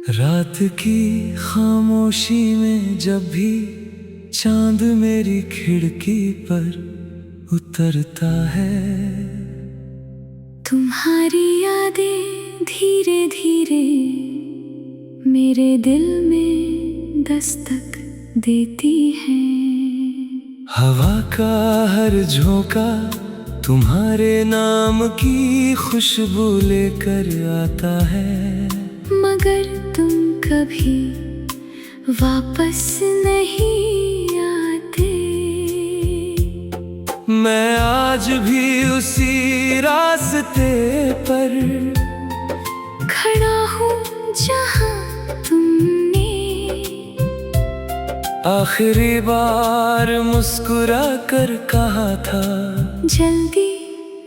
रात की खामोशी में जब भी चांद मेरी खिड़की पर उतरता है, तुम्हारी यादें धीरे धीरे मेरे दिल में दस्तक देती हैं। हवा का हर झोंका तुम्हारे नाम की खुशबू लेकर आता है, मगर तुम कभी वापस नहीं आते। मैं आज भी उसी रास्ते पर खड़ा हूँ जहाँ तुमने आखिरी बार मुस्कुरा कर कहा था, जल्दी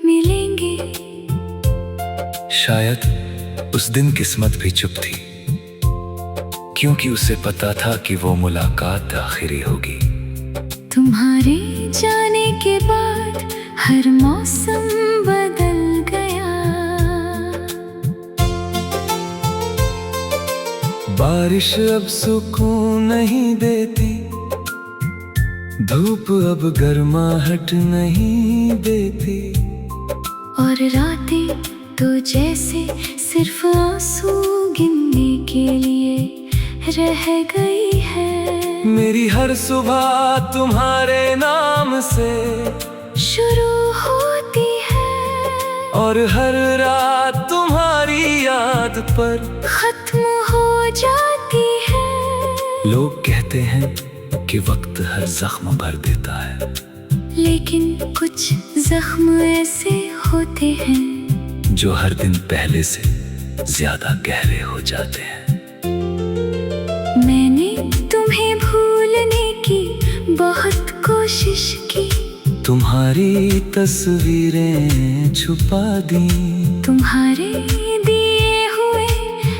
मिलेंगे। शायद उस दिन किस्मत भी चुप थी, क्योंकि उसे पता था कि वो मुलाकात आखिरी होगी। तुम्हारे जाने के बाद हर मौसम बदल गया। बारिश अब सुकून नहीं देती, धूप अब गर्माहट नहीं देती, और रातें तो जैसे सिर्फ आंसू गिनने के लिए रह गई है। मेरी हर सुबह तुम्हारे नाम से शुरू होती है, और हर रात तुम्हारी याद पर खत्म हो जाती है। लोग कहते हैं कि वक्त हर जख्म भर देता है, लेकिन कुछ जख्म ऐसे होते हैं जो हर दिन पहले से ज्यादा गहरे हो जाते हैं। मैंने तुम्हें भूलने की बहुत कोशिश की, तुम्हारी तस्वीरें छुपा दी, तुम्हारे दिए हुए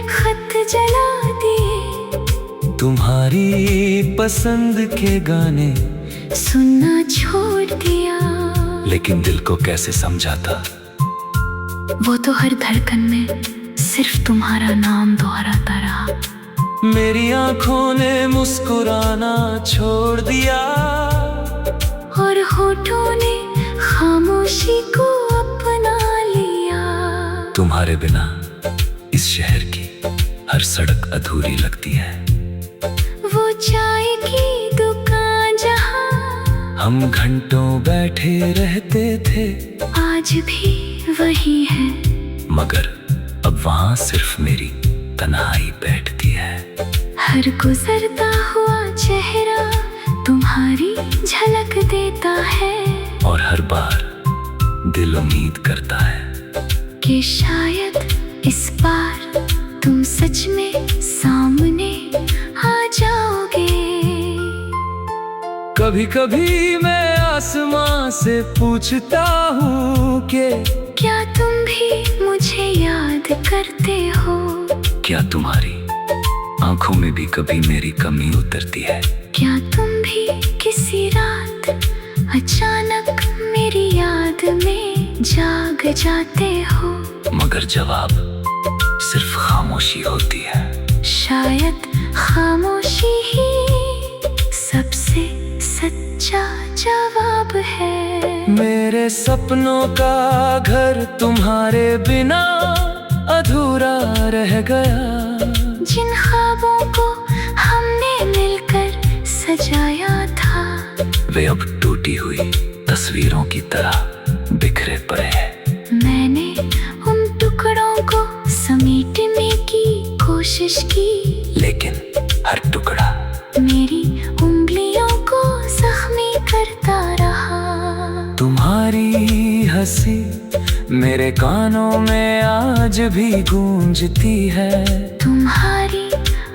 खत जला दिए, तुम्हारी पसंद के गाने सुनना छोड़ दिया। लेकिन दिल को कैसे समझाता, वो तो हर धड़कन में सिर्फ तुम्हारा नाम दोहराता रहा। मेरी आंखों ने मुस्कुराना छोड़ दिया, और होठों ने खामोशी को अपना लिया। तुम्हारे बिना इस शहर की हर सड़क अधूरी लगती है। वो चाय की दुकान जहाँ हम घंटों बैठे रहते थे, आज भी वही है, मगर अब वहाँ सिर्फ मेरी तन्हाई बैठती है। हर गुजरता हुआ चेहरा तुम्हारी झलक देता है, और हर बार दिल उम्मीद करता है कि शायद इस बार तुम सच में सामने आ जाओगे। कभी कभी मैं आसमां से पूछता हूँ कि क्या तुम भी मुझे याद करते हो? क्या तुम्हारी आंखों में भी कभी मेरी कमी उतरती है? क्या तुम भी किसी रात अचानक मेरी याद में जाग जाते हो? मगर जवाब सिर्फ खामोशी होती है। शायद खामोशी ही सबसे सच्चा जवाब है। मेरे सपनों का घर तुम्हारे बिना अधूरा रह गया, जिन ख्वाबों को हमने मिलकर सजाया था, वे अब टूटी हुई तस्वीरों की तरह बिखरे पड़े हैं। मैंने उन टुकड़ों को समेटने की कोशिश की, लेकिन हर टुकड़ा मेरी उंगलियों को जख्मी करता रहा। तुम्हारी हंसी मेरे कानों में आज भी गूंजती है, तुम्हारी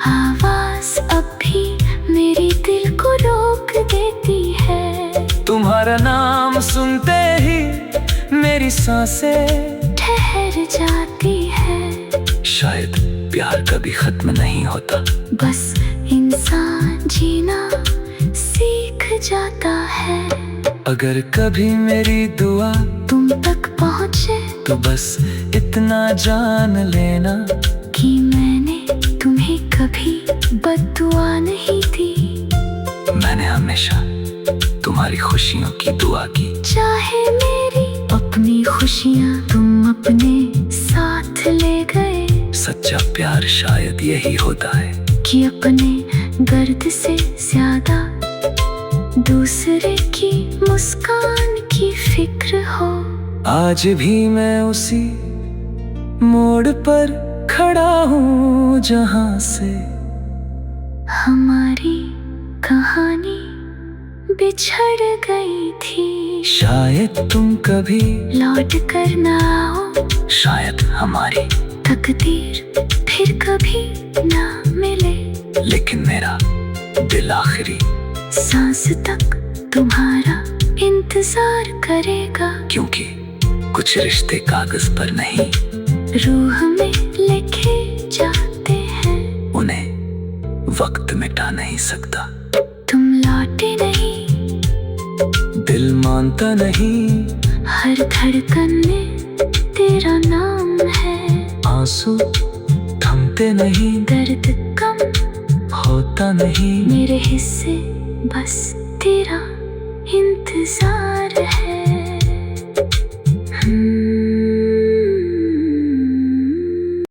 आवाज अब भी मेरे दिल को रोक देती है। तुम्हारा नाम सुनते ही मेरी सांसें ठहर जाती है। शायद प्यार कभी खत्म नहीं होता, बस इंसान जीना सीख जाता है। अगर कभी मेरी दुआ तुम तक पहुँचे तो बस इतना जान लेना कि मैंने तुम्हें कभी बद्दुआ नहीं दी। मैंने हमेशा तुम्हारी खुशियों की दुआ की। चाहे मेरी अपनी खुशियाँ तुम अपने साथ ले गए। सच्चा प्यार शायद यही होता है कि अपने दर्द से ज्यादा दूसरे की मुस्कान की फिक्र हो। आज भी मैं उसी मोड़ पर खड़ा हूँ जहाँ से हमारी कहानी बिछड़ गई थी। शायद तुम कभी लौट कर ना आओ, शायद हमारी तकदीर फिर कभी ना मिले। लेकिन मेरा दिल आखिरी सांस तक तुम्हारा इंतजार करेगा। क्योंकि कुछ रिश्ते कागज पर नहीं, रूह में लिखे जाते हैं। उन्हें वक्त मिटा नहीं सकता। तुम लौटे नहीं, दिल मानता नहीं, हर धड़कन में तेरा नाम है। आंसू थमते नहीं, दर्द कम होता नहीं। मेरे हिस्से बस तेरा इंतजार है।